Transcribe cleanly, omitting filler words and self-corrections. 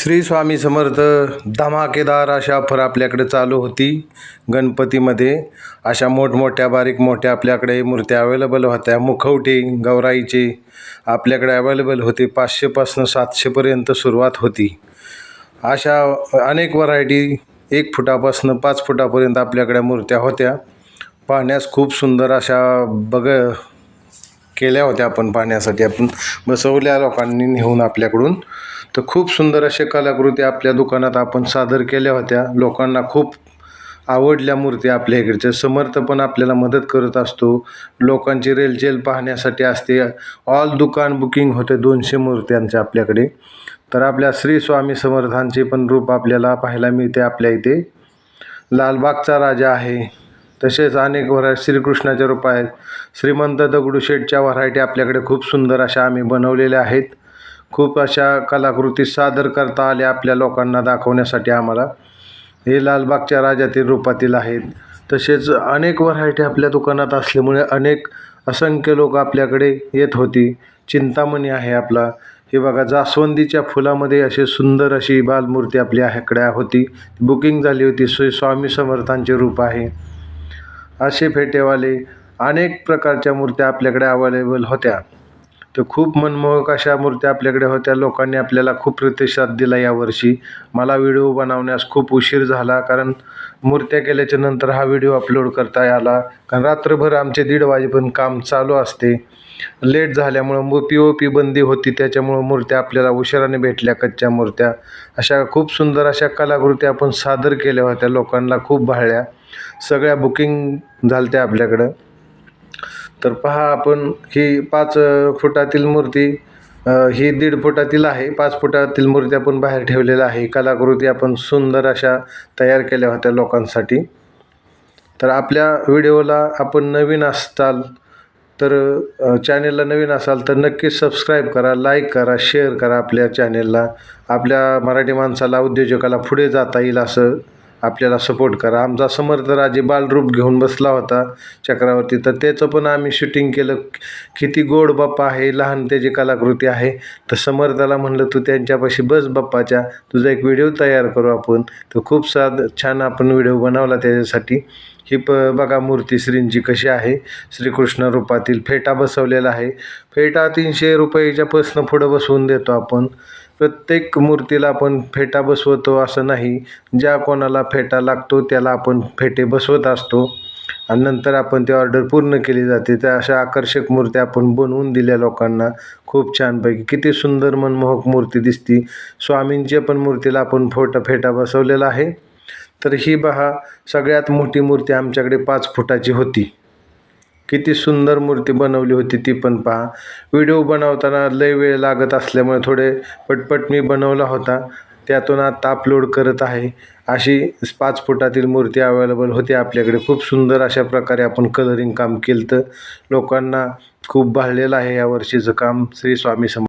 श्री स्वामी समर्थ धमाकेदार अशा ऑफर आपल्याकडे चालू होती. गणपतीमध्ये अशा मोठमोठ्या बारीक मोठ्या आपल्याकडे मूर्त्या अवेलेबल होत्या. मुखवटे गौराईचे आपल्याकडे अवेलेबल होते. 500पासून 700पर्यंत सुरुवात होती. अशा अनेक व्हरायटी 1 फुटापासून 5 फुटापर्यंत आपल्याकडे मूर्त्या होत्या. पाहण्यास खूप सुंदर अशा केल्या होत्या. आपण पाहण्यासाठी आपण बसवल्या लोकांनी नेऊन आपल्याकडून. तर खूप सुंदर अशा कलाकृती आपल्या दुकानात आपण सादर केल्या होत्या. लोकांना खूप आवडल्या मूर्ती. आपल्या इकडचे समर्थ पण आपल्याला मदत करत असतो. लोकांची रेलचेल पाहण्यासाठी असते. ऑल दुकान बुकिंग होते 200 मूर्त्यांचे आपल्याकडे. तर आपल्या श्री स्वामी समर्थांचे पण रूप आपल्याला पाहायला मिळते. आपल्या इथे लालबागचा राजा आहे. तसेच अनेक व्हरायटी श्रीकृष्णाचे रूप आहेत. श्रीमंत दगडूशेठच्या व्हरायटी आपल्याकडे खूप सुंदर अशा आम्ही बनवलेल्या आहेत. खूप अशा कलाकृती सादर करता आल्या आपल्या लोकांना दाखवण्यासाठी आम्हाला. हे लालबागच्या राजातील रूपातील आहेत. तसेच अनेक व्हरायटी आपल्या दुकानात असल्यामुळे असंख्य लोक आपल्याकडे येत होती. चिंतामणी आहे आपला. हे बघा जास्वंदीच्या फुलामध्ये असे सुंदर अशी बालमूर्ती आपल्याकडे होती. बुकिंग झाली होती. श्री स्वामी समर्थांचे रूप आहे. असे फेटेवाले अनेक प्रकारच्या मूर्त्या आपल्याकडे अवेलेबल होत्या. तर खूप मनमोहक अशा मूर्त्या आपल्याकडे होत्या. लोकांनी आपल्याला खूप प्रतिसाद दिला यावर्षी. मला व्हिडिओ बनवण्यास खूप उशीर झाला, कारण मूर्त्या केल्याच्या नंतर हा व्हिडिओ अपलोड करता आला. कारण रात्रभर आमचे 1:30 वाजेपर्यंत काम चालू असते. लेट झाल्यामुळं POP बंदी होती, त्याच्यामुळं मूर्त्या आपल्याला उशिराने भेटल्या. कच्च्या मूर्त्या अशा खूप सुंदर अशा कलाकृती आपण सादर केल्या होत्या. लोकांना खूप भाळल्या. सगळ्या बुकिंग झाल्या आपल्याकडं. तर पहा आपण ही 5 फुटातील मूर्ती, ही 1.5 फुटातील आहे. 5 फुटातील मूर्ती आपण बाहेर ठेवलेल्या आहे. कलाकृती आपण सुंदर अशा तयार केल्या होत्या लोकांसाठी. तर आपल्या व्हिडिओला आपण नवीन असाल तर चॅनेलला नवीन असाल तर नक्कीच सबस्क्राईब करा, लाईक करा, शेअर करा आपल्या चॅनेलला. आपल्या मराठी माणसाला उद्योजकाला पुढे जाता येईल असं आपल्याला सपोर्ट करा. आमचा समर्थराजे बालरूप घेऊन बसला होता चक्रावरती, तर त्याचं पण आम्ही शूटिंग केलं. किती गोड बाप्पा आहे, लहान त्याची कलाकृती आहे. तर समर्थाला म्हणलं तू त्यांच्यापाशी बस बाप्पाच्या, तुझा एक व्हिडिओ तयार करू आपण. तर खूप छान आपण व्हिडिओ बनवला त्याच्यासाठी. ही बघा मूर्ती श्रींची कशी आहे. श्रीकृष्ण रूपातील फेटा बसवलेला आहे. फेटा 300 रुपयाच्यापासून पुढं बसवून देतो आपण. प्रत्येक मूर्तीला आपण फेटा बसवतो असं नाही. ज्या कोणाला फेटा लागतो त्याला आपण फेटे बसवत असतो आणि नंतर आपण ती ऑर्डर पूर्ण केली जाते. त्या अशा आकर्षक मूर्त्या आपण बनवून दिल्या लोकांना खूप छानपैकी. किती सुंदर मनमोहक मूर्ती दिसती. स्वामींच्या पण मूर्तीला आपण फेटा बसवलेला आहे. तर ही पहा सगळ्यात मोठी मूर्ती आमच्याकडे 5 फुटाची होती. किती सुंदर मूर्ती बनवली होती ती पण पहा. व्हिडिओ बनवताना लय वेळ लागत असल्यामुळे थोडे पटपट मी बनवला होता. त्यातून आता अपलोड करत आहे. अशी 5 फुटातील मूर्ती अवेलेबल होती आपल्याकडे. खूप सुंदर अशा प्रकारे आपण कलरिंग काम केलं. तर लोकांना खूप भाळलेलं आहे यावर्षीचं काम. श्री स्वामी समर्थ.